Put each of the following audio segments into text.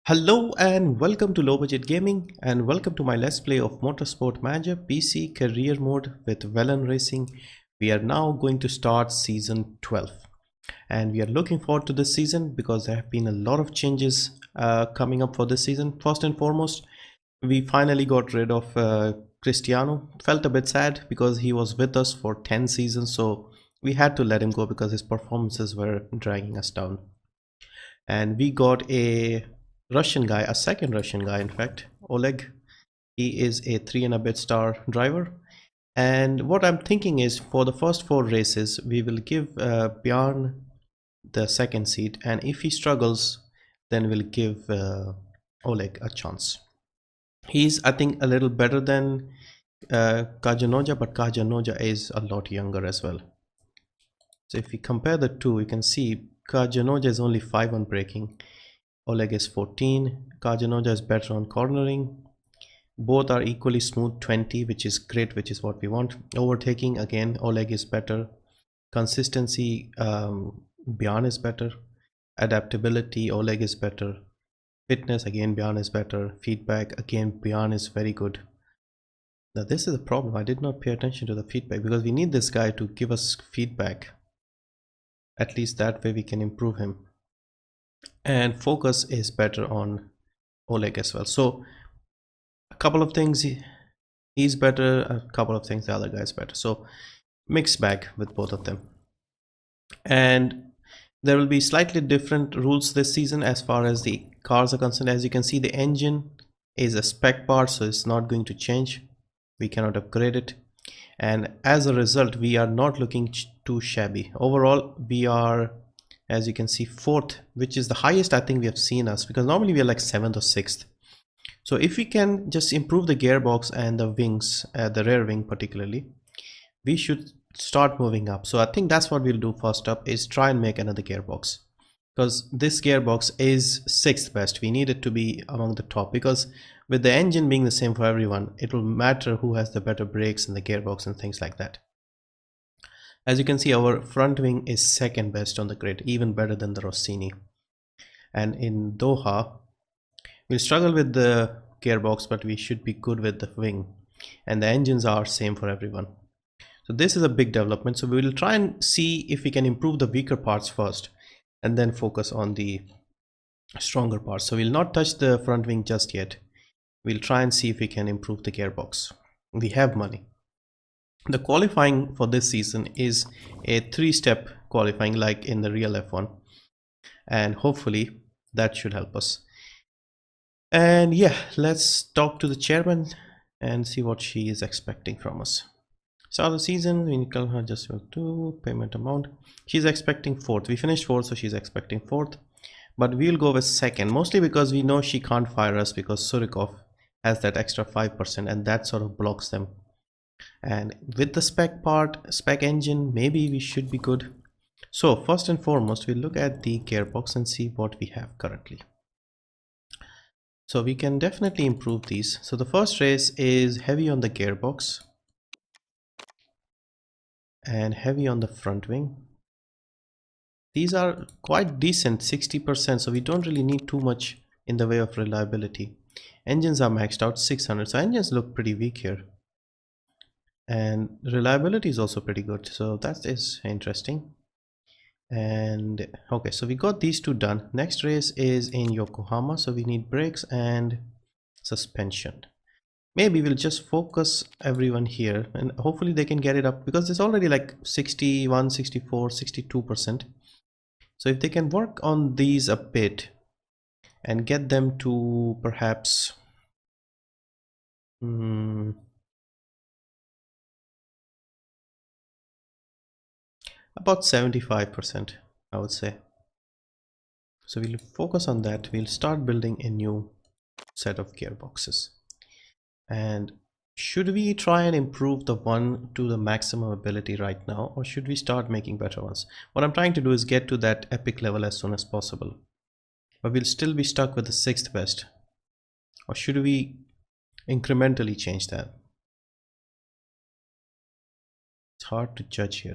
Hello and welcome to Low Budget Gaming and welcome to my Let's Play of MotorSport Manager PC Career Mode with Velan Racing. We are now going to start Season 12 and we are looking forward to this season because there have been a lot of changes coming up for this season. First and foremost, we finally got rid of Cristiano. Felt a bit sad because he was with us for 10 seasons, so we had to let him go because his performances were dragging us down. And we got a Russian guy, a second Russian guy in fact, Oleg. He is a 3 and a bit star driver, and what I'm thinking is for the first 4 races we will give Bjorn the second seat, and if he struggles then we'll give Oleg a chance. He's, I think, a little better than Kajanoja, but Kajanoja is a lot younger as well. So if we compare the two, you can see Kajanoja is only 5 on braking, Oleg is 14. Kajanoja is better on cornering. Both are equally smooth, 20, which is great, which is what we want. Overtaking, again, Oleg is better. Consistency, Bjorn is better. Adaptability, Oleg is better. Fitness, again, Bjorn is better. Feedback, again, Bjorn is very good. Now this is a problem. I did not pay attention to the feedback because we need this guy to give us feedback. At least that way we can improve him. And focus is better on Oleg as well. So a couple of things he's better, a couple of things the other guy is better. So mixed bag with both of them. And there will be slightly different rules this season as far as the cars are concerned. As you can see, the engine is a spec part, so it's not going to change. We cannot upgrade it, and as a result we are not looking too shabby. Overall we are, as you can see, 4th, which is the highest I think we have seen us, because normally we are like 7th or 6th. So if we can just improve the gearbox and the wings, the rear wing particularly, we should start moving up. So I think that's what we'll do first up, is try and make another gearbox, because this gearbox is 6th best. We need it to be among the top, because with the engine being the same for everyone, it will matter who has the better brakes and the gearbox and things like that. As you can see, our front wing is 2nd best on the grid, even better than the Rossini. And in Doha we'll struggle with the gearbox, but we should be good with the wing, and the engines are same for everyone. So this is a big development. So we will try and see if we can improve the weaker parts first and then focus on the stronger parts. So we'll not touch the front wing just yet. We'll try and see if we can improve the gearbox. We have money. The qualifying for this season is a 3-step qualifying like in the real F1, and hopefully that should help us. And yeah, let's talk to the chairman and see what she is expecting from us. Start the season, we call her just to payment amount. She's expecting 4th. We finished 4th, so she's expecting 4th, but we'll go with 2nd, mostly because we know she can't fire us because Surikov has that extra 5% and that sort of blocks them. And with the spec engine, maybe we should be good. So first and foremost, we'll look at the gearbox and see what we have currently. So we can definitely improve these. So the first race is heavy on the gearbox and heavy on the front wing. These are quite decent, 60%, so we don't really need too much in the way of reliability. Engines are maxed out 600, so engines look pretty weak here, and reliability is also pretty good, so that is interesting. And okay, so we got these two done. Next race is in Yokohama, so we need brakes and suspension. Maybe we'll just focus everyone here and hopefully they can get it up, because it's already like 61, 64, 62%. So if they can work on these a bit and get them to perhaps about 75%, I would say. So we'll focus on that. We'll start building a new set of gearboxes. And should we try and improve the one to the maximum ability right now, or should we start making better ones? What I'm trying to do is get to that epic level as soon as possible, but we'll still be stuck with the 6th best. Or should we incrementally change that? It's hard to judge here.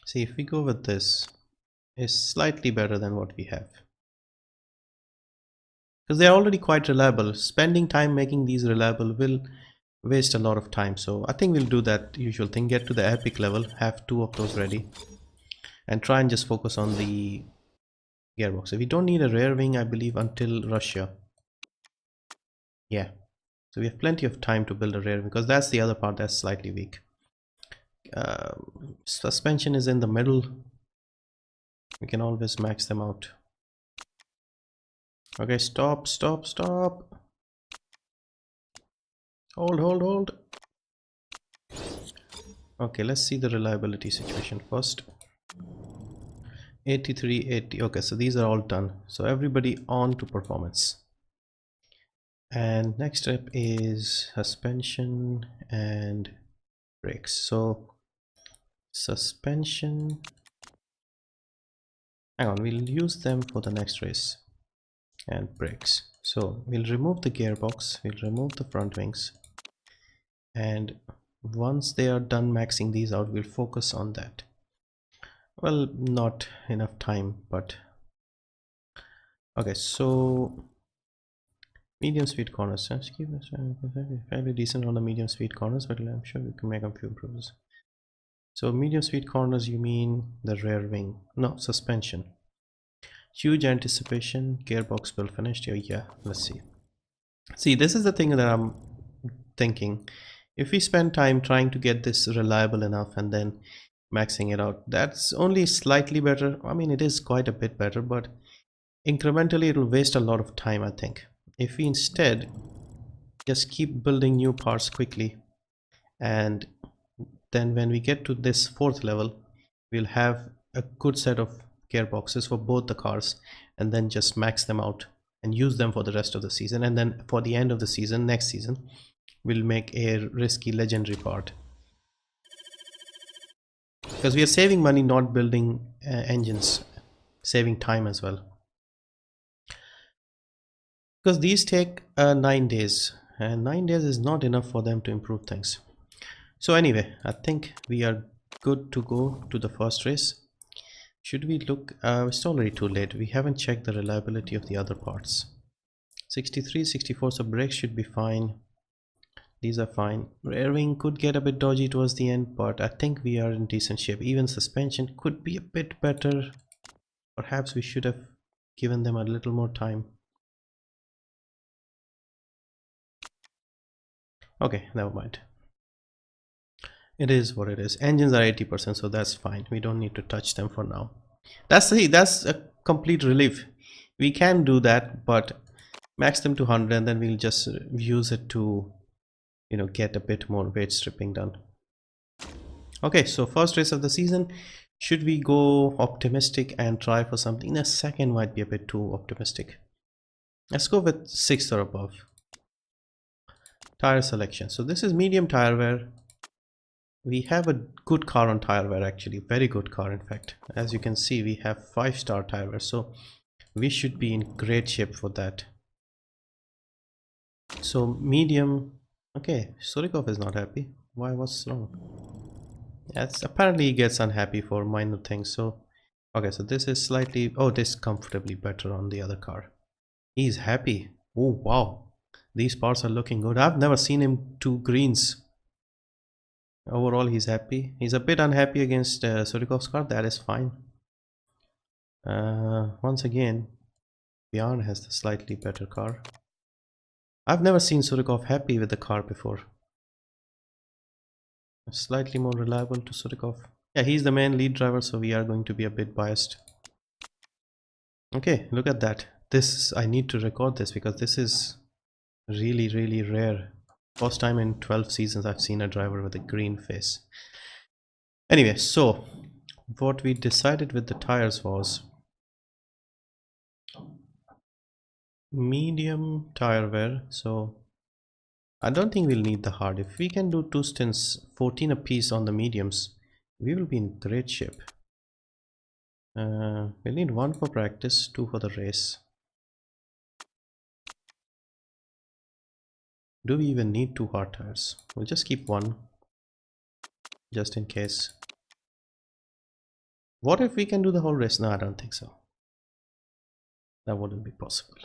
See, if we go with this, it's slightly better than what we have. because they're already quite reliable. Spending time making these reliable will waste a lot of time, so I think we'll do that usual thing, get to the epic level, have 2 of those ready, and try and just focus on the gearbox. We don't need a rear wing, I believe, until Russia. Yeah, so we have plenty of time to build a rear wing, because that's the other part that's slightly weak. Suspension is in the middle. We can always max them out. Okay, stop. Hold. Okay, let's see the reliability situation first. 83, 80. Okay, so these are all done. So everybody on to performance. And next step is suspension and brakes. So suspension, hang on, we'll use them for the next race. And brakes. So we'll remove the gearbox, we'll remove the front wings, and once they are done maxing these out, we'll focus on that. Well, not enough time, but okay. So medium speed corners, fairly decent on the medium speed corners, but I'm sure we can make a few improvements. So medium speed corners, you mean the rear wing? No, suspension. Huge anticipation, gearbox build finished here. Yeah, let's see. See, this is the thing that I'm thinking. If we spend time trying to get this reliable enough and then maxing it out, that's only slightly better. I mean, it is quite a bit better, but incrementally it will waste a lot of time, I think. If we instead just keep building new parts quickly, and then when we get to this 4th level, we'll have a good set of gearboxes for both the cars, and then just max them out and use them for the rest of the season. And then for the end of the season, next season, we'll make a risky legendary part, because we are saving money not building engines, saving time as well, because these take 9 days, and 9 days is not enough for them to improve things. So anyway, I think we are good to go to the first race. Should we look? It's already too late. We haven't checked the reliability of the other parts. 63, 64, so brakes should be fine. These are fine. Rear wing could get a bit dodgy towards the end, but I think we are in decent shape. Even suspension could be a bit better. Perhaps we should have given them a little more time. Okay, never mind. It is what it is. Engines are 80%, so that's fine. We don't need to touch them for now. That's a complete relief. We can do that, but max them to 100, and then we'll just use it to, get a bit more weight stripping done. Okay, so first race of the season. Should we go optimistic and try for something? The second might be a bit too optimistic. Let's go with 6th or above. Tire selection. So this is medium tire wear. We have a good car on tire wear, actually. Very good car, in fact. As you can see, we have 5-star tire wear. So we should be in great shape for that. So medium. Okay, Surikov is not happy. Why? What's wrong? Yes, apparently he gets unhappy for minor things. So okay, so this is slightly, oh, this is comfortably better on the other car. He's happy. Oh wow, these parts are looking good. I've never seen him 2 greens. Overall he's happy. He's a bit unhappy against Surikov's car. That is fine. Once again, Bjarne has the slightly better car. I've never seen Surikov happy with the car before. Slightly more reliable to Surikov. Yeah, he's the main lead driver, so we are going to be a bit biased. Okay, look at that. This, I need to record this because this is really rare. First time in 12 seasons I've seen a driver with a green face. Anyway, so what we decided with the tires was medium tire wear. So I don't think we'll need the hard. If we can do 2 stints, 14 apiece on the mediums, we will be in great shape. We'll need 1 for practice, 2 for the race. Do we even need 2 hard tires? We'll just keep 1 just in case. What if we can do the whole race? No, I don't think so. That wouldn't be possible.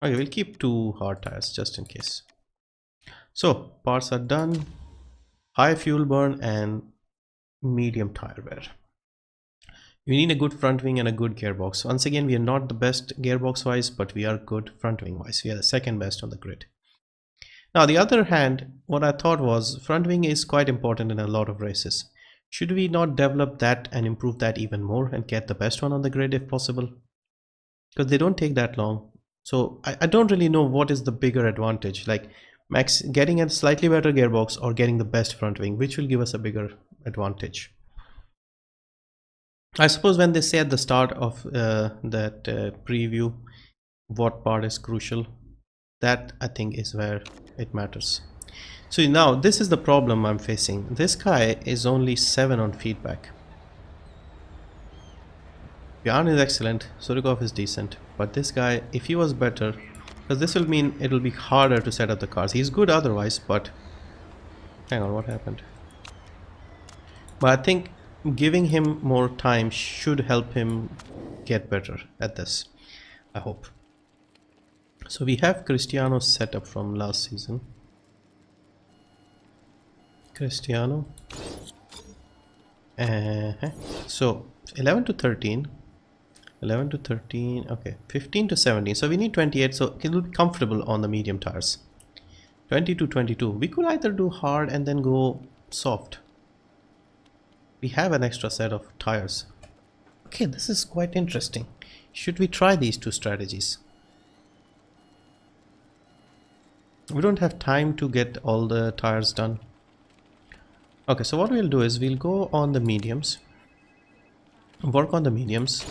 Okay, we'll keep 2 hard tires just in case. So parts are done. High fuel burn and medium tire wear. You need a good front wing and a good gearbox. Once again, we are not the best gearbox wise, but we are good front wing wise. We are the second best on the grid. Now, the other hand, what I thought was front wing is quite important in a lot of races. Should we not develop that and improve that even more and get the best one on the grid if possible? Because they don't take that long. So I don't really know what is the bigger advantage, like getting a slightly better gearbox or getting the best front wing, which will give us a bigger advantage. I suppose when they say at the start of that preview what part is crucial, that I think is where it matters. So now this is the problem I'm facing. This guy is only 7 on feedback. Bjorn is excellent, Surikov is decent, but this guy, if he was better, because this will mean it will be harder to set up the cars. He's good otherwise, but hang on, what happened? But I think giving him more time should help him get better at this, I hope. So we have Cristiano's setup from last season. Cristiano. So 11 to 13. 11 to 13, okay, 15 to 17. So we need 28, so it will be comfortable on the medium tires. 20 to 22. We could either do hard and then go soft. We have an extra set of tires. Okay, this is quite interesting. Should we try these two strategies? We don't have time to get all the tires done. Okay, so what we'll do is we'll go on the mediums, work on the mediums,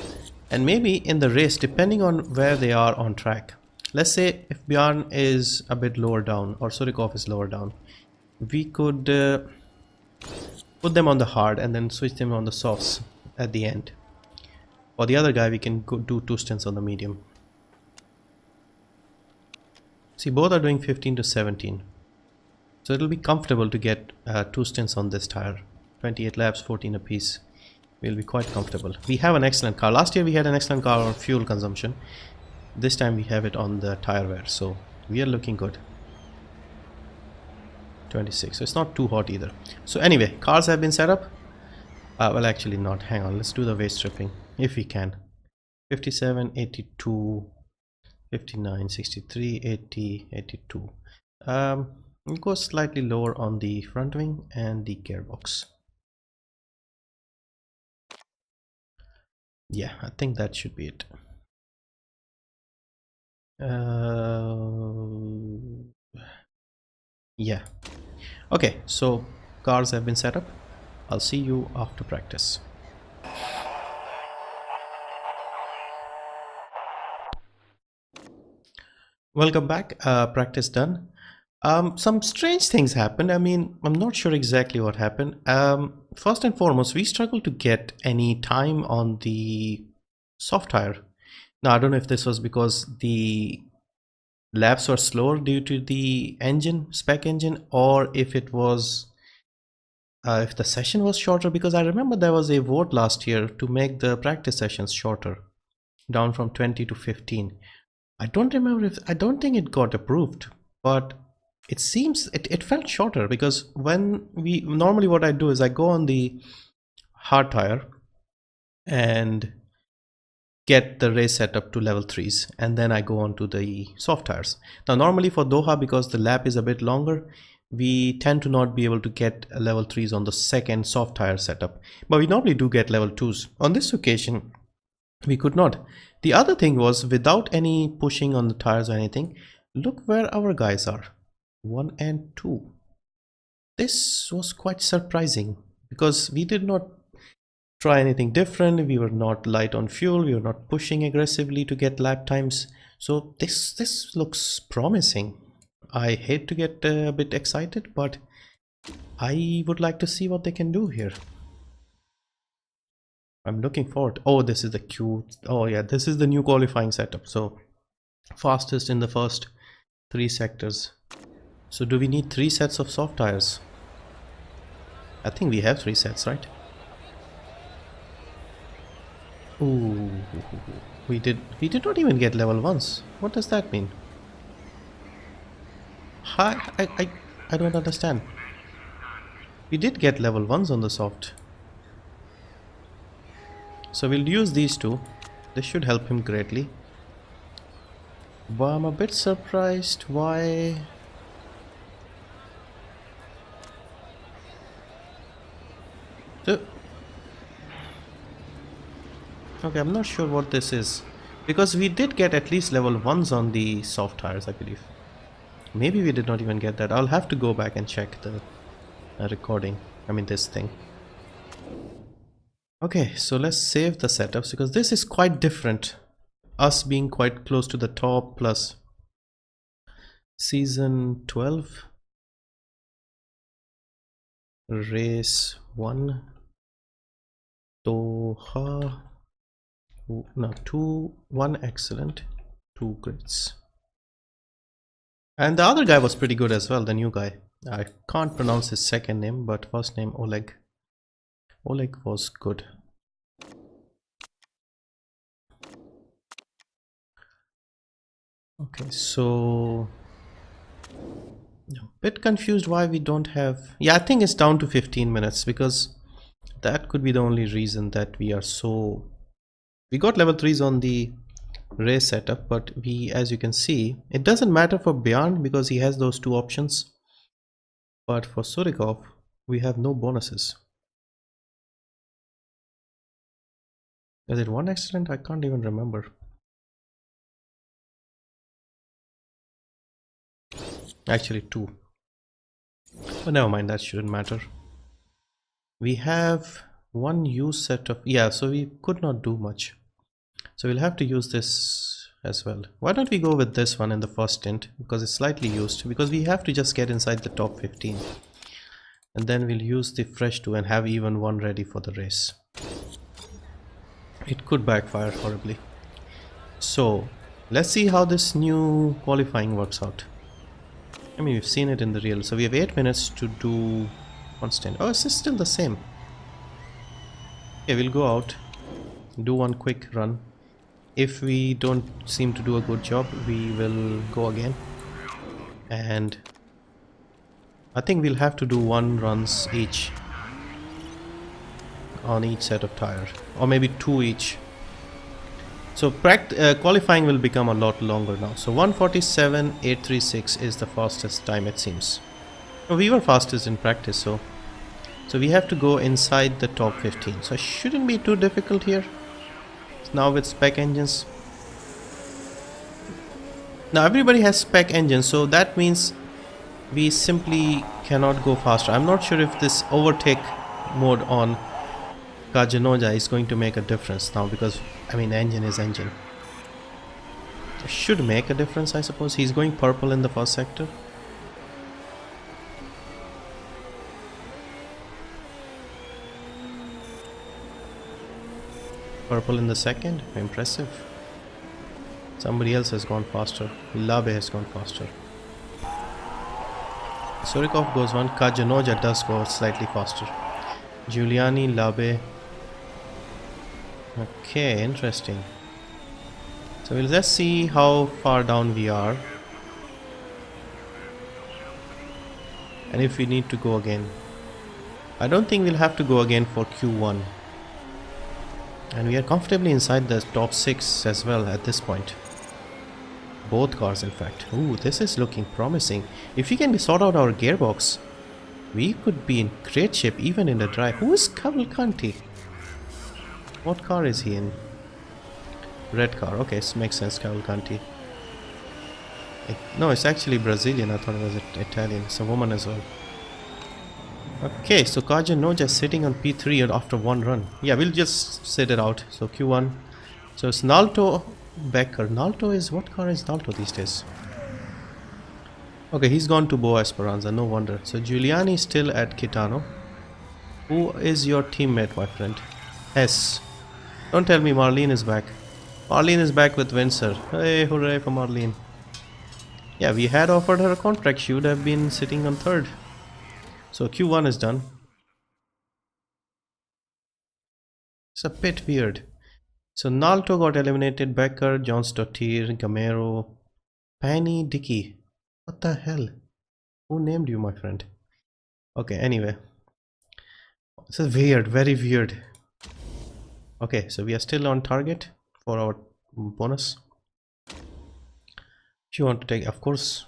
and maybe in the race, depending on where they are on track. Let's say if Bjorn is a bit lower down or Surikov is lower down, we could put them on the hard and then switch them on the softs at the end. For the other guy, we can go do 2 stints on the medium. See, both are doing 15 to 17. So it'll be comfortable to get 2 stints on this tire. 28 laps, 14 apiece. We'll be quite comfortable. We have an excellent car. Last year we had an excellent car on fuel consumption. This time we have it on the tire wear. So we are looking good. 26. So it's not too hot either. So anyway, cars have been set up. Well, actually not. Hang on. Let's do the weight stripping if we can. 57, 82, 59, 63, 80, 82. We'll go slightly lower on the front wing and the gearbox. Yeah, I think that should be it. Yeah. Okay, so cars have been set up. I'll see you after practice. Welcome back. Practice done. Some strange things happened. I mean, I'm not sure exactly what happened. First and foremost, we struggled to get any time on the soft tire. Now, I don't know if this was because the laps were slower due to the engine, spec engine, or if it was if the session was shorter, because I remember there was a vote last year to make the practice sessions shorter, down from 20 to 15. I don't remember if, I don't think it got approved, but it seems it felt shorter, because when we normally, what I do is I go on the hard tire and get the race set up to level 3s, and then I go on to the soft tires. Now normally for Doha, because the lap is a bit longer, we tend to not be able to get level 3s on the second soft tire setup, but we normally do get level 2s. On this occasion we could not. The other thing was, without any pushing on the tires or anything, look where our guys are, 1 and 2. This was quite surprising, because we did not try anything different. We were not light on fuel, we were not pushing aggressively to get lap times. So this looks promising. I hate to get a bit excited, but I would like to see what they can do here. I'm looking forward. Oh, this is the cute. Oh yeah, this is the new qualifying setup. So fastest in the first 3 sectors. So do we need 3 sets of soft tires? I think we have 3 sets, right? Ooh, we did not even get level 1s. What does that mean? I don't understand. We did get level 1s on the soft. So we'll use these two. This should help him greatly. But I'm a bit surprised why... Okay, I'm not sure what this is. Because we did get at least level 1s on the soft tires, I believe. Maybe we did not even get that. I'll have to go back and check the recording. I mean this thing. Okay, so let's save the setups because this is quite different. Us being quite close to the top plus season 12 race 1 Doha no 2 1 excellent 2 grades, and the other guy was pretty good as well. The new guy, I can't pronounce his second name, but first name Oleg was good. Okay, so a bit confused why we don't have... Yeah, I think it's down to 15 minutes because that could be the only reason that we are so... We got level 3s on the race setup, but we, as you can see, it doesn't matter for Beyond because he has those two options, but for Surikov we have no bonuses. Is it 1 excellent? I can't even remember. Actually 2, but never mind, that shouldn't matter. We have 1 use set of... yeah, so we could not do much, so we'll have to use this as well. Why don't we go with this one in the first stint because it's slightly used, because we have to just get inside the top 15 and then we'll use the fresh 2 and have even 1 ready for the race. It could backfire horribly. So let's see how this new qualifying works out. I mean, we've seen it in the real. So we have 8 minutes to do one stint. Oh, it's still the same. Okay, we'll go out, do 1 quick run. If we don't seem to do a good job, we will go again. And I think we'll have to do 1 runs each on each set of tire, or maybe 2 each. So qualifying will become a lot longer now. So 1:47.836 is the fastest time, it seems. Oh, we were fastest in practice, so we have to go inside the top 15. So it shouldn't be too difficult here. Now with spec engines. Now everybody has spec engines, so that means we simply cannot go faster. I'm not sure if this overtake mode on Kajanoja is going to make a difference now, because I mean engine is engine. It should make a difference, I suppose. He's going purple in the first sector. Purple in the second. Impressive. Somebody else has gone faster. Labe has gone faster. Surikov goes 1. Kajanoja does go slightly faster. Giuliani, Labe. Okay, interesting. So we'll just see how far down we are and if we need to go again. I don't think we'll have to go again for Q1, and we are comfortably inside the top 6 as well at this point. Both cars, in fact. Ooh, this is looking promising. If we can sort out our gearbox, we could be in great shape even in the dry. Who is Cavalcanti? What car is he in? Red car. Okay, so makes sense, Cavalcanti. No, it's actually Brazilian. I thought it was Italian. It's a woman as well. Okay, so Kajanoja is sitting on P3 after 1 run. Yeah, we'll just sit it out. So Q1. So it's Nalto Becker. Nalto is... what car is Nalto these days? Okay, he's gone to Boa Esperanza. No wonder. So Giuliani is still at Kitano. Who is your teammate, my friend? S. Don't tell me Marlene is back. Marlene is back with Windsor. Hey, hooray for Marlene. Yeah, we had offered her a contract. She would have been sitting on 3rd. So Q1 is done. It's a bit weird. So Nalto got eliminated. Becker, John Stottier, Gamero, Penny, Dickey. What the hell? Who named you, my friend? Okay, anyway. This is weird, very weird. Okay, so we are still on target for our bonus. If you want to take, of course,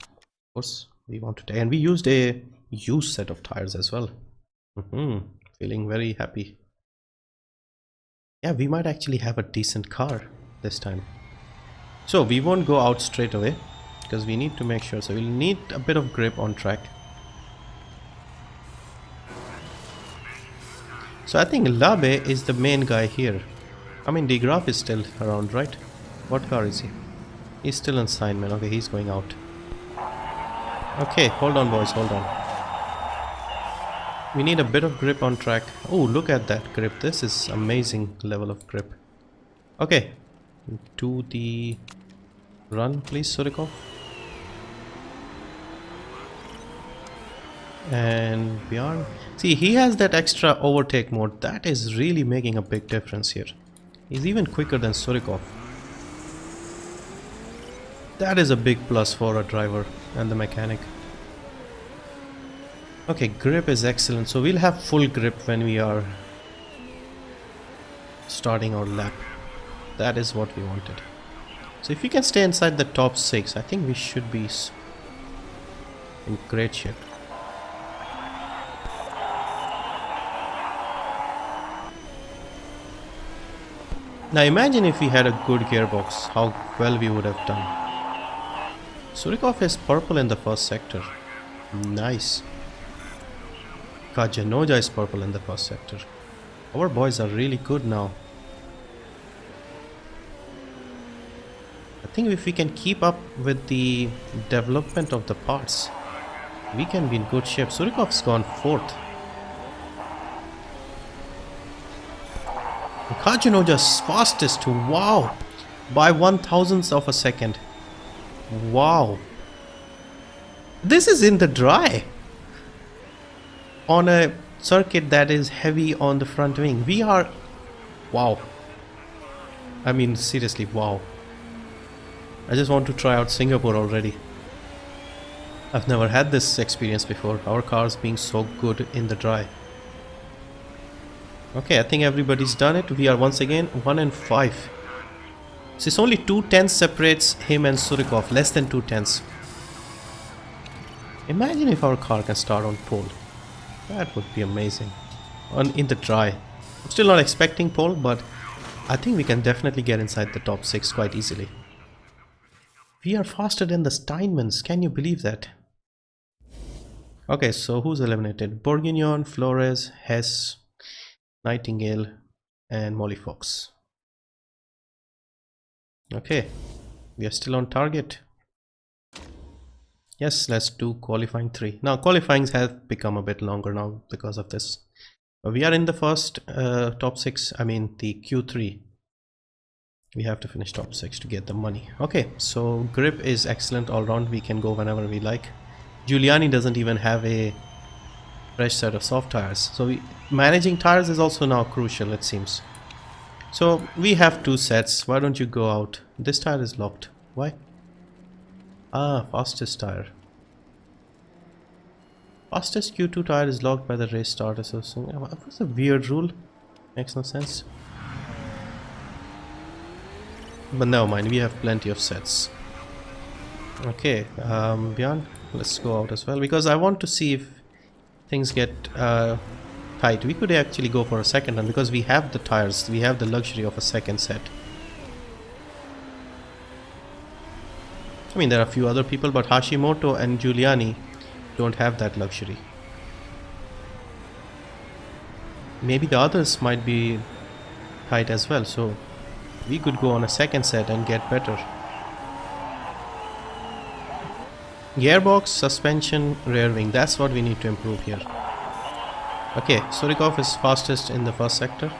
we want to take, and we used a used set of tires as well. Feeling very happy. Yeah, we might actually have a decent car this time. So we won't go out straight away because we need to make sure. So we'll need a bit of grip on track. So I think Labe is the main guy here. I mean, De Graaf is still around, right? What car is he? He's still in Steinman. Okay, he's going out. Okay, hold on, boys, hold on. We need a bit of grip on track. Oh, look at that grip. This is amazing level of grip. Okay, to the run, please, Surikov. And Bjorn. See, he has that extra overtake mode. That is really making a big difference here. He's even quicker than Surikov. That is a big plus for a driver and the mechanic. Okay, grip is excellent. So we'll have full grip when we are starting our lap. That is what we wanted. So if we can stay inside the top 6, I think we should be in great shape. Now imagine if we had a good gearbox, how well we would have done. Surikov is purple in the first sector. Nice. Kajanoja is purple in the first sector. Our boys are really good now. I think if we can keep up with the development of the parts, we can be in good shape. Surikov's gone 4th. Kajanoja's fastest, wow, by 1,000th of a second. Wow. This is in the dry. On a circuit that is heavy on the front wing. We are... Wow. I mean, seriously, wow. I just want to try out Singapore already. I've never had this experience before. Our cars being so good in the dry. Okay, I think everybody's done it. We are once again 1 and 5. So it's only 2 tenths separates him and Surikov. Less than 2 tenths. Imagine if our car can start on pole. That would be amazing. In the dry. I'm still not expecting pole, but I think we can definitely get inside the top 6 quite easily. We are faster than the Steinmans. Can you believe that? Okay, so who's eliminated? Bourguignon, Flores, Hess, Nightingale, and Molly Fox. Okay, we are still on target. Yes, let's do qualifying 3. Now qualifying has become a bit longer now because of this. We are in the first top 6, I mean the Q3. We have to finish top 6 to get the money. Okay, so grip is excellent all round. We can go whenever we like. Giuliani doesn't even have a fresh set of soft tires. So managing tires is also now crucial, it seems. So we have 2 sets. Why don't you go out? This tire is locked. Why? Ah, fastest tire. Fastest Q2 tire is locked by the race start association. What's a weird rule? Makes no sense. But never mind, we have plenty of sets. Okay, Bjorn, let's go out as well because I want to see if things get tight. We could actually go for a second one because we have the tires. We have the luxury of a second set. I mean, there are a few other people, but Hashimoto and Giuliani don't have that luxury. Maybe the others might be tight as well, so we could go on a second set and get better. Gearbox, suspension, rear wing. That's what we need to improve here. Okay, Surikov is fastest in the first sector,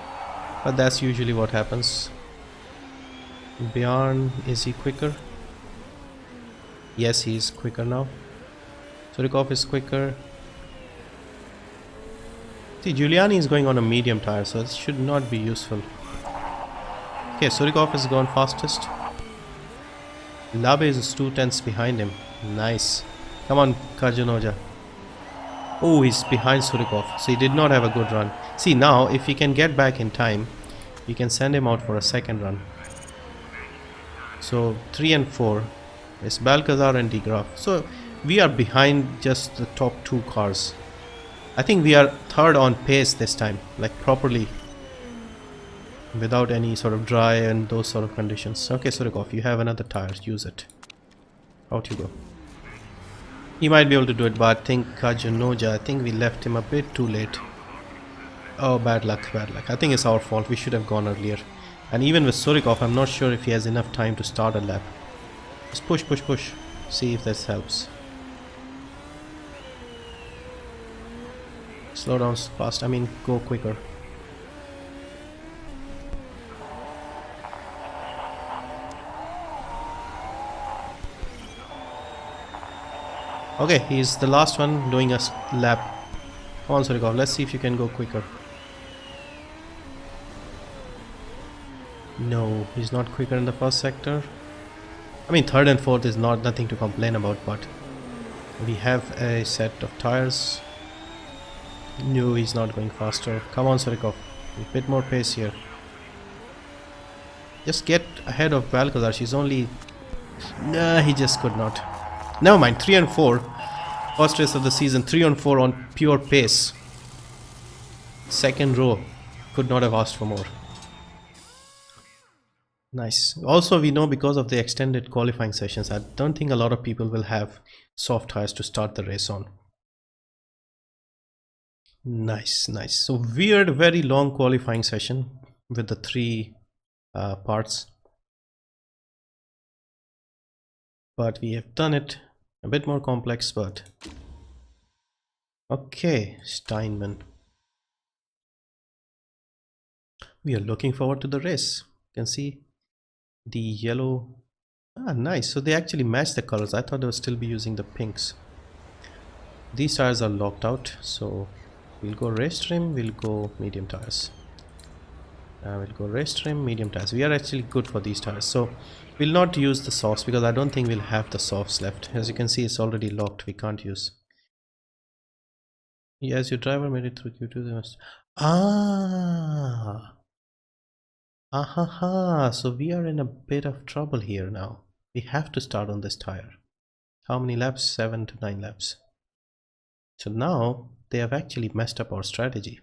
but that's usually what happens. Bjorn, is he quicker? Yes, he's quicker now. Surikov is quicker. See, Giuliani is going on a medium tire, so it should not be useful. Okay, Surikov has gone fastest. Labe is 2 tenths behind him. Nice. Come on, Kajanoja. Oh, he's behind Surikov, so he did not have a good run. See, now if he can get back in time, you can send him out for a second run. So 3 and 4 is Balcazar and De Graaf. So we are behind just the top 2 cars. I think we are third on pace this time, like properly, without any sort of dry and those sort of conditions. Okay, Surikov, you have another tire, use it. Out you go. He might be able to do it, but I think Kajanoja, I think we left him a bit too late. Oh, bad luck, bad luck. I think it's our fault. We should have gone earlier. And even with Surikov, I'm not sure if he has enough time to start a lap. Just push, push, push. See if this helps. Slow down fast. I mean, go quicker. Okay, he's the last one doing a lap. Come on, Surikov, let's see if you can go quicker. No, he's not quicker in the first sector. I mean, third and fourth is nothing to complain about, but we have a set of tires. No, he's not going faster. Come on, Surikov, a bit more pace here. Just get ahead of Balcazar. She's only... Nah, he just could not. Never mind, 3 and 4. First race of the season, 3 and 4 on pure pace. Second row. Could not have asked for more. Nice. Also, we know because of the extended qualifying sessions, I don't think a lot of people will have soft tires to start the race on. Nice, nice. So weird, very long qualifying session with the 3 parts. But we have done it. A bit more complex, but okay. Steinman, we are looking forward to the race. You can see the yellow. Nice. So they actually match the colors. I thought they would still be using the pinks. These tires are locked out, so we'll go race trim, we'll go medium tires. We'll go race trim, medium tires. We are actually good for these tires, so we'll not use the softs because I don't think we'll have the softs left. As you can see, it's already locked. We can't use. Yes, your driver made it through Q2. So we are in a bit of trouble here now. We have to start on this tire. How many laps? 7 to 9 laps. So now they have actually messed up our strategy.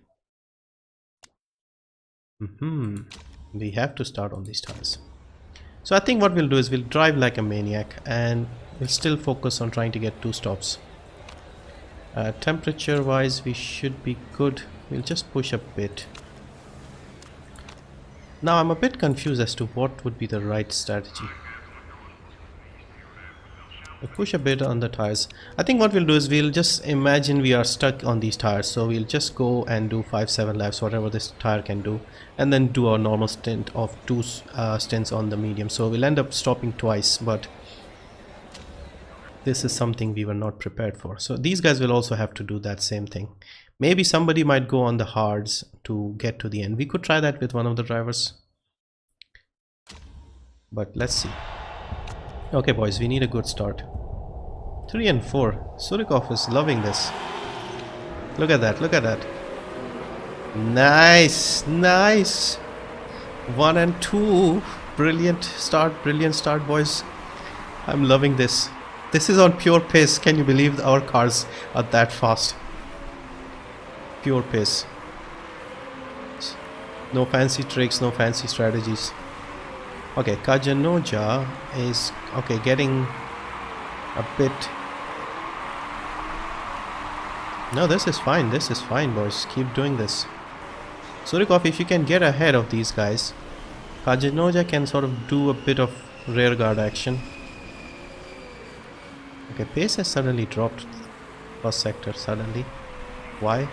We have to start on these tires. So I think what we'll do is we'll drive like a maniac and we'll still focus on trying to get 2 stops. Temperature wise we should be good. We'll just push a bit. Now I'm a bit confused as to what would be the right strategy. We'll push a bit on the tires. I think what we'll do is we'll just imagine we are stuck on these tires, so we'll just go and do 5-7 laps, whatever this tire can do, and then do our normal stint of 2 stints on the medium. So we'll end up stopping twice, but this is something we were not prepared for. So these guys will also have to do that same thing. Maybe somebody might go on the hards to get to the end. We could try that with one of the drivers, but let's see. Okay boys, we need a good start. 3 and 4. Surikov is loving this. Look at that, look at that. Nice, nice. 1 and 2. Brilliant start boys. I'm loving this. This is on pure pace. Can you believe our cars are that fast? Pure pace. No fancy tricks, no fancy strategies. Okay, Kajanoja is okay, getting a bit. No, this is fine, boys. Keep doing this. Surikov, if you can get ahead of these guys, Kajanoja can sort of do a bit of rear guard action. Okay, pace has suddenly dropped. First sector, suddenly. Why?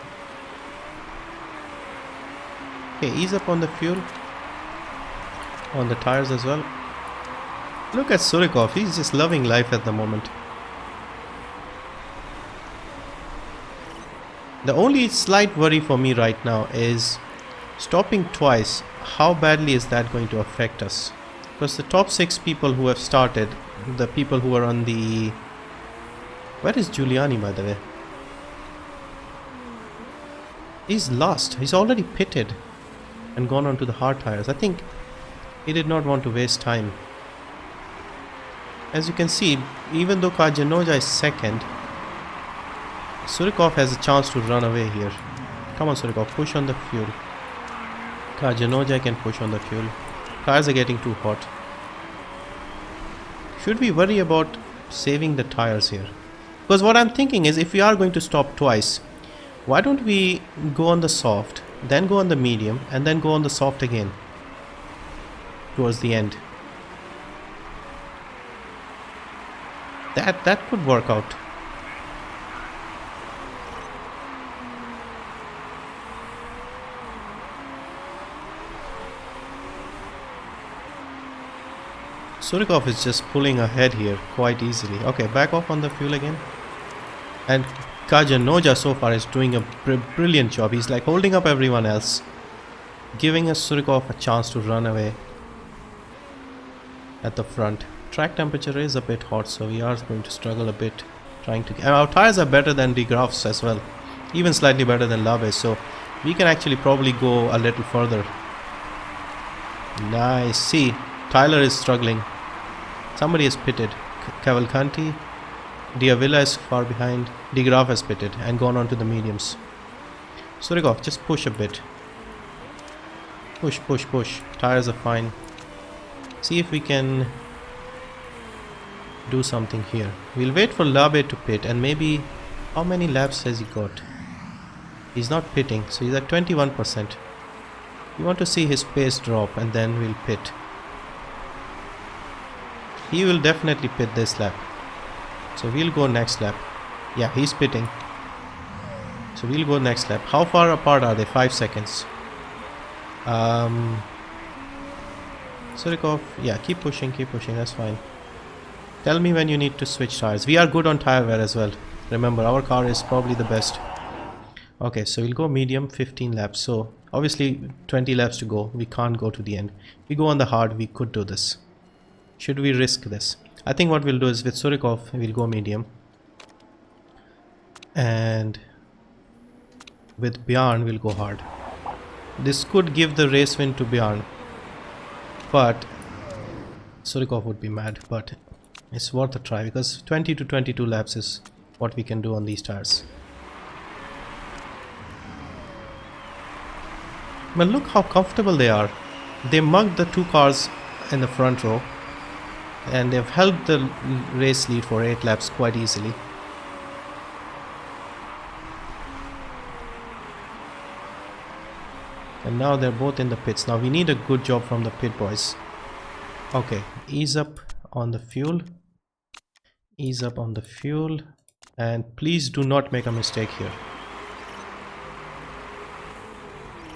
Okay, ease up on the fuel. On the tires as well. Look at Surikov, he's just loving life at the moment. The only slight worry for me right now is stopping twice. How badly is that going to affect us? Because the top 6 people who have started, the people who are on the... Where is Giuliani, by the way? He's lost. He's already pitted and gone on to the hard tires. I think he did not want to waste time. As you can see, even though Kajanoja is second, Surikov has a chance to run away here. Come on Surikov, push on the fuel. Kajanoja can push on the fuel. Tires are getting too hot. Should we worry about saving the tires here? Because what I'm thinking is, if we are going to stop twice, why don't we go on the soft, then go on the medium, and then go on the soft again towards the end. That could work out. Surikov is just pulling ahead here quite easily. Okay, back off on the fuel again. And Kajanoja so far is doing a brilliant job. He's like holding up everyone else, giving us Surikov a chance to run away at the front. Track temperature is a bit hot, so we are going to struggle a bit trying to... And our tires are better than De Graaf's as well, even slightly better than Labe's, so we can actually probably go a little further. Nice. See, Tyler is struggling. Somebody is pitted. Cavalcanti. Diavilla is far behind. De Graaf has pitted and gone on to the mediums. Surikov, just push a bit. Push, push, push. Tires are fine. See if we can do something here. We'll wait for Labe to pit, and maybe... How many laps has he got? He's not pitting, so he's at 21%. We want to see his pace drop, and then we'll pit. He will definitely pit this lap, so we'll go next lap. Yeah, he's pitting, so we'll go next lap. How far apart are they? 5 seconds. Surikov, yeah, keep pushing, that's fine. Tell me when you need to switch tires. We are good on tire wear as well. Remember, our car is probably the best. Okay, so we'll go medium, 15 laps. So obviously 20 laps to go. We can't go to the end. We go on the hard, we could do this. Should we risk this? I think what we'll do is with Surikov, we'll go medium. And with Bjarne, we'll go hard. This could give the race win to Bjarne, but Surikov would be mad, but it's worth a try, because 20 to 22 laps is what we can do on these tires. But look how comfortable they are. They mugged the two cars in the front row, and they've held the race lead for 8 laps quite easily. And now they're both in the pits. Now we need a good job from the pit boys. Okay, ease up on the fuel. Ease up on the fuel. And please do not make a mistake here.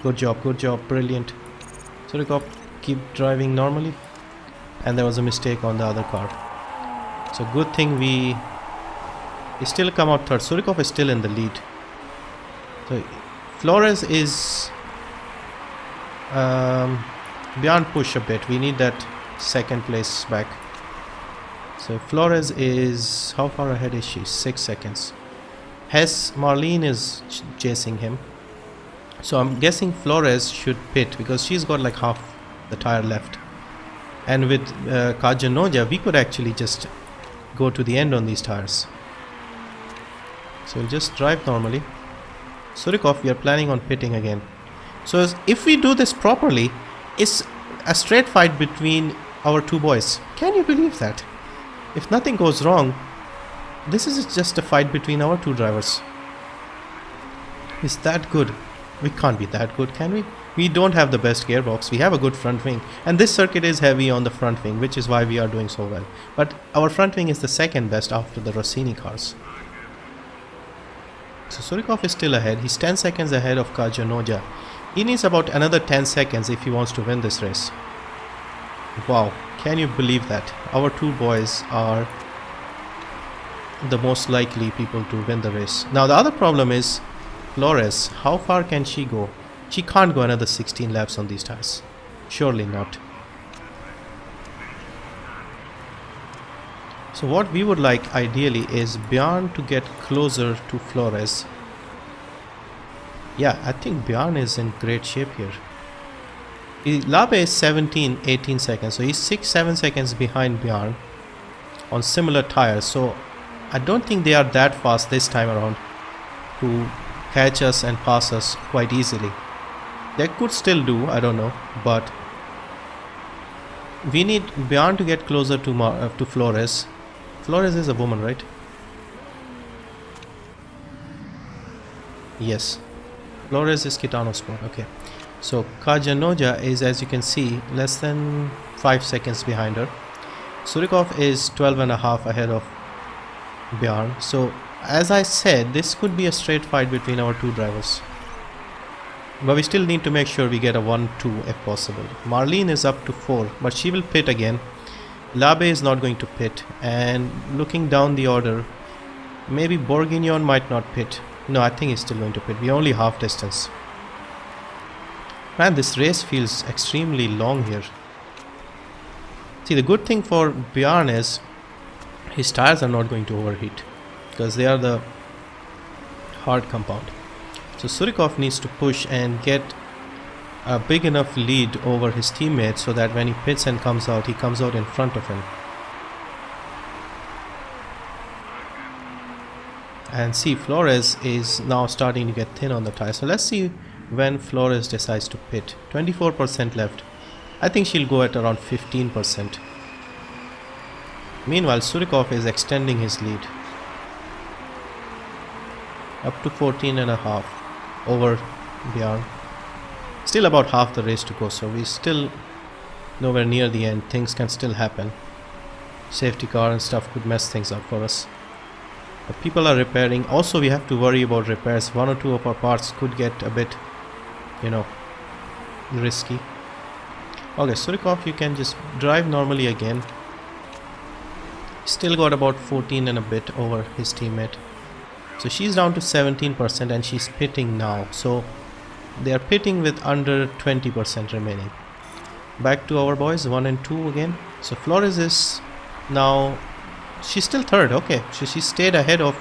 Good job, brilliant. Surikov, keep driving normally. And there was a mistake on the other car. So good thing we still come out third. Surikov is still in the lead. So Flores is beyond push a bit. We need that second place back. So Flores is, how far ahead is she? 6 seconds. Marlene is chasing him. So I'm guessing Flores should pit, because she's got like half the tire left. And with Kajanoja, we could actually just go to the end on these tires. So we'll just drive normally. Surikov, we are planning on pitting again. So if we do this properly, it's a straight fight between our two boys. Can you believe that? If nothing goes wrong, this is just a fight between our two drivers. Is that good? We can't be that good, can we? We don't have the best gearbox. We have a good front wing, and this circuit is heavy on the front wing, which is why we are doing so well. But our front wing is the second best after the Rossini cars. So Surikov is still ahead. He's 10 seconds ahead of Kajanoja. He needs about another 10 seconds if he wants to win this race. Wow, can you believe that? Our two boys are the most likely people to win the race. Now the other problem is Flores. How far can she go? She can't go another 16 laps on these tires. Surely not. So what we would like ideally is Bjarne to get closer to Flores Yeah, I think Bjorn is in great shape here. Labe is 17-18 seconds, so he's 6-7 seconds behind Bjorn on similar tires. So I don't think they are that fast this time around to catch us and pass us quite easily. They could still do, I don't know, but we need Bjorn to get closer to Flores. Flores is a woman, right? Yes. Flores is Kitano Sport, okay. So Kajanoja is, as you can see, less than 5 seconds behind her. Surikov is 12.5 ahead of Bjorn. So as I said, this could be a straight fight between our two drivers. But we still need to make sure we get a 1-2 if possible. Marlene is up to 4, but she will pit again. Labe is not going to pit. And looking down the order, maybe Bourguignon might not pit. No, I think he's still going to pit. We're only half distance. Man, this race feels extremely long here. See, the good thing for Bjorn is his tires are not going to overheat because they are the hard compound. So Surikov needs to push and get a big enough lead over his teammate so that when he pits and comes out, he comes out in front of him. And see, Flores is now starting to get thin on the tire. So let's see when Flores decides to pit. 24% left. I think she'll go at around 15%. Meanwhile, Surikov is extending his lead up to 14.5 over Bjorn. Still about half the race to go, so we're still nowhere near the end. Things can still happen. Safety car and stuff could mess things up for us. But people are repairing. Also, we have to worry about repairs. 1 or 2 of our parts could get a bit, risky. Okay, Surikov, you can just drive normally again. Still got about 14 and a bit over his teammate. So she's down to 17% and she's pitting now. So they are pitting with under 20% remaining. Back to our boys, 1 and 2 again. So Flores is now, she's still third. Okay, so she stayed ahead of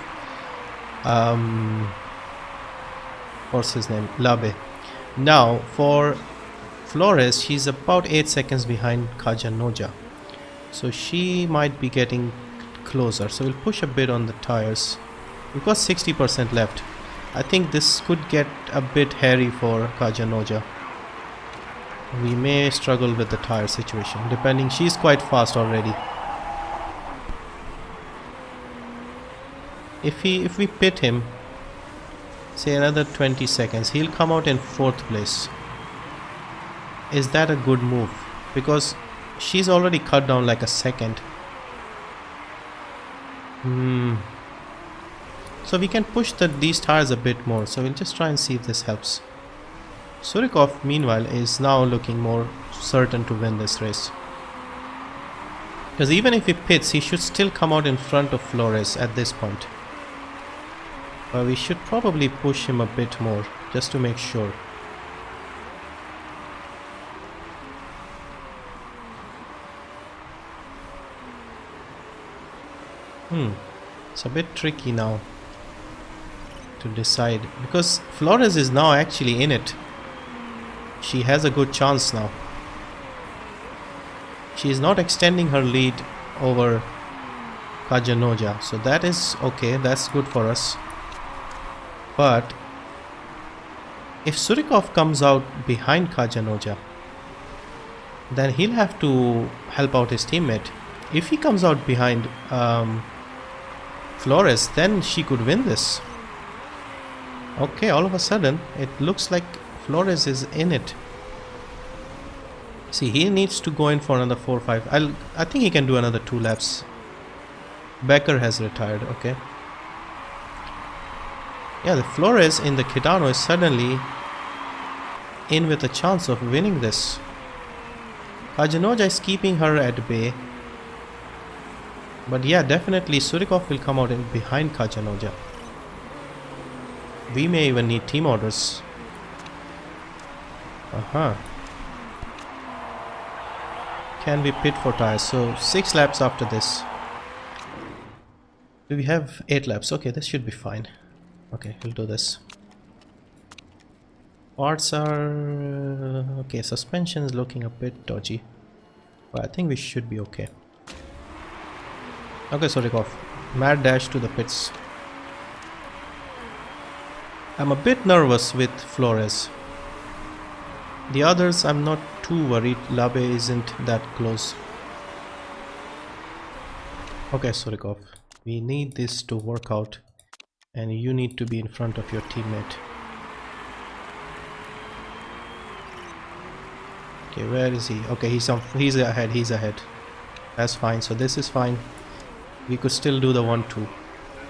what's his name, Labe. Now for Flores, she's about 8 seconds behind Kajanoja, so she might be getting closer. So we'll push a bit on the tires. We've got 60% left. I think this could get a bit hairy for Kajanoja. We may struggle with the tire situation depending. She's quite fast already. If we pit him, say another 20 seconds, he'll come out in 4th place. Is that a good move? Because she's already cut down like a second. So we can push these tires a bit more. So we'll just try and see if this helps. Surikov, meanwhile, is now looking more certain to win this race. Because even if he pits, he should still come out in front of Flores at this point. But we should probably push him a bit more, just to make sure. It's a bit tricky now to decide, because Flores is now actually in it. She has a good chance now. She is not extending her lead over Kajanoja, so that is okay, that's good for us. But if Surikov comes out behind Kajanoja, then he'll have to help out his teammate. If he comes out behind Flores, then she could win this. Okay, all of a sudden it looks like Flores is in it. See, he needs to go in for another 4 or 5. I think he can do another 2 laps. Becker has retired. Okay. Yeah, the Flores in the Kitano is suddenly in with a chance of winning this. Kajanoja is keeping her at bay. But yeah, definitely Surikov will come out in behind Kajanoja. We may even need team orders. Can we pit for tires? So 6 laps after this. Do we have 8 laps? Okay, this should be fine. Okay, we'll do this. Parts are okay. Suspension is looking a bit dodgy, but I think we should be okay. Okay, Sorikov, mad dash to the pits. I'm a bit nervous with Flores. The others, I'm not too worried. Labe isn't that close. Okay, Sorikov, we need this to work out, and you need to be in front of your teammate. Okay, where is he? Okay, he's ahead. He's ahead. That's fine. So this is fine. We could still do the 1-2.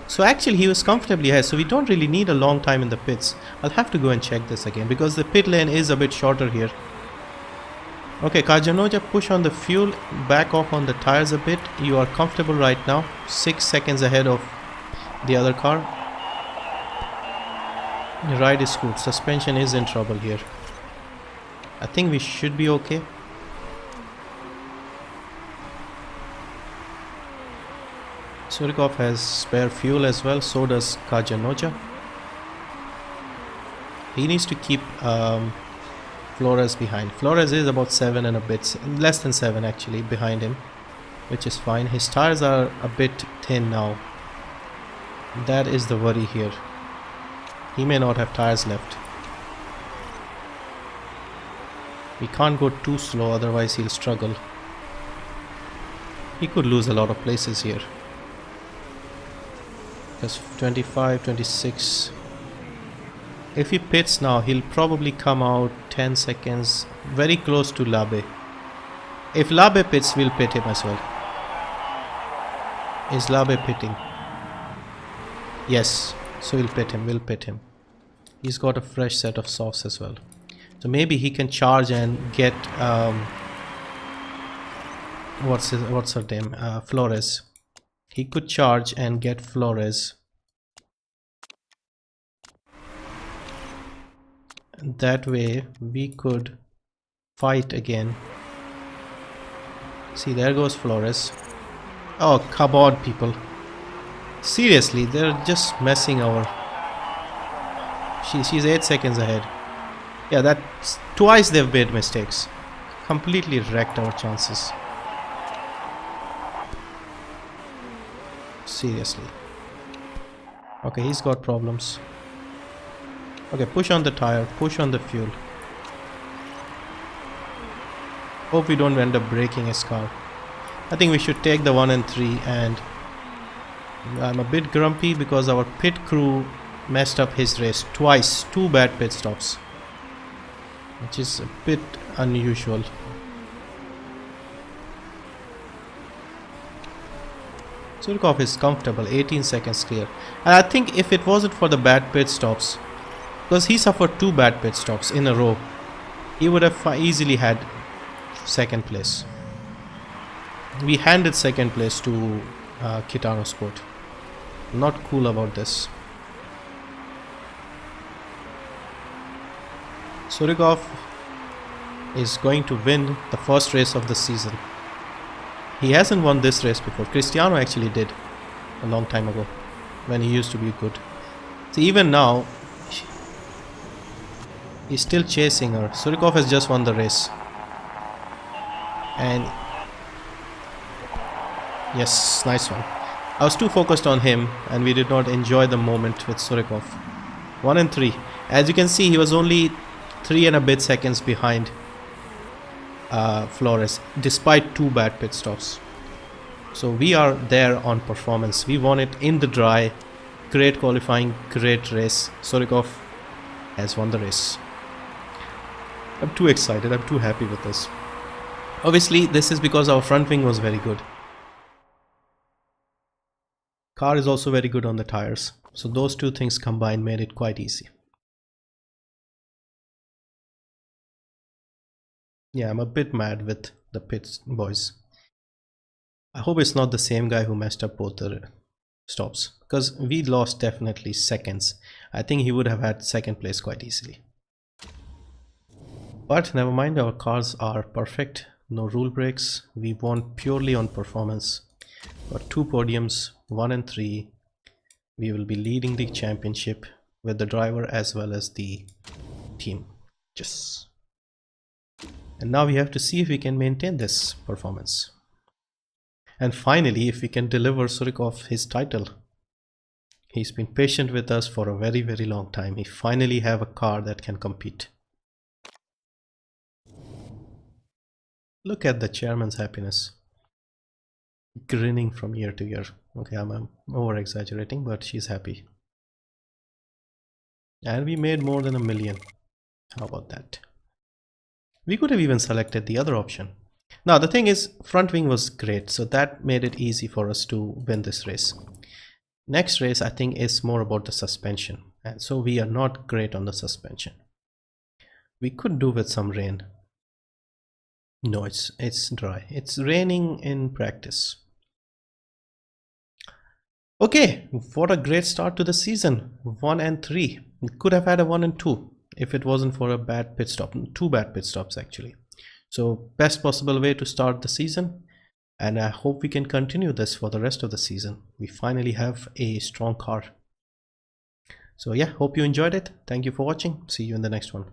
So actually he was comfortably ahead, so we don't really need a long time in the pits. I'll have to go and check this again because the pit lane is a bit shorter here. Okay, Kajanoja, push on the fuel, back off on the tires a bit. You are comfortable right now, 6 seconds ahead of the other car. The ride is good. Suspension is in trouble here. I think we should be okay. Surikov has spare fuel as well, so does Kajanoja. He needs to keep Flores behind. Flores is about 7 and a bit, less than 7 actually, behind him, which is fine. His tires are a bit thin now. That is the worry here. He may not have tires left. We can't go too slow, otherwise he'll struggle. He could lose a lot of places here. That's 25, 26. If he pits now, he'll probably come out 10 seconds, very close to Labe. If Labe pits, we'll pit him as well. Is Labe pitting? Yes, so we'll pit him, He's got a fresh set of softs as well. So maybe he can charge and get, what's her name? Flores. He could charge and get Flores. That way we could fight again. See, there goes Flores. Oh, come on, people. Seriously, they're just messing our... She's 8 seconds ahead. Yeah, that's twice they've made mistakes. Completely wrecked our chances. Seriously. Okay, he's got problems. Okay, push on the tire, push on the fuel. Hope we don't end up breaking his car. I think we should take the 1 and 3, and I'm a bit grumpy because our pit crew messed up his race twice. 2 bad pit stops, which is a bit unusual. Surikov is comfortable, 18 seconds clear. And I think if it wasn't for the bad pit stops, because he suffered 2 bad pit stops in a row, he would have easily had second place. We handed second place to Kitano Sport. Not cool about this. Surikov is going to win the first race of the season. He hasn't won this race before. Cristiano actually did a long time ago when he used to be good. So even now he's still chasing her. Surikov has just won the race. And yes, nice one. I was too focused on him and we did not enjoy the moment with Surikov. 1 and 3. As you can see, he was only 3 and a bit seconds behind Flores, despite 2 bad pit stops. So we are there on performance. We won it in the dry. Great qualifying, great race. Surikov has won the race. I'm too excited. I'm too happy with this. Obviously, this is because our front wing was very good. Car is also very good on the tires. So those 2 things combined made it quite easy. Yeah, I'm a bit mad with the pits boys. I hope it's not the same guy who messed up both the stops, because we lost definitely seconds. I think he would have had second place quite easily. But never mind, our cars are perfect. No rule breaks. We won purely on performance. Got 2 podiums, 1 and 3. We will be leading the championship with the driver as well as the team. Yes. And now we have to see if we can maintain this performance. And finally, if we can deliver Surikov his title. He's been patient with us for a very, very long time. He finally have a car that can compete. Look at the chairman's happiness. Grinning from ear to ear. Okay, I'm over exaggerating, but she's happy. And we made more than $1 million. How about that? We could have even selected the other option. Now the thing is, front wing was great, so that made it easy for us to win this race. Next race I think is more about the suspension, and so we are not great on the suspension. We could do with some rain. No, it's dry. It's raining in practice. Okay, what a great start to the season. 1 and 3. We could have had a 1 and 2 if it wasn't for a bad pit stop. 2 bad pit stops actually. So best possible way to start the season, and I hope we can continue this for the rest of the season. We finally have a strong car. So yeah, hope you enjoyed it. Thank you for watching. See you in the next one.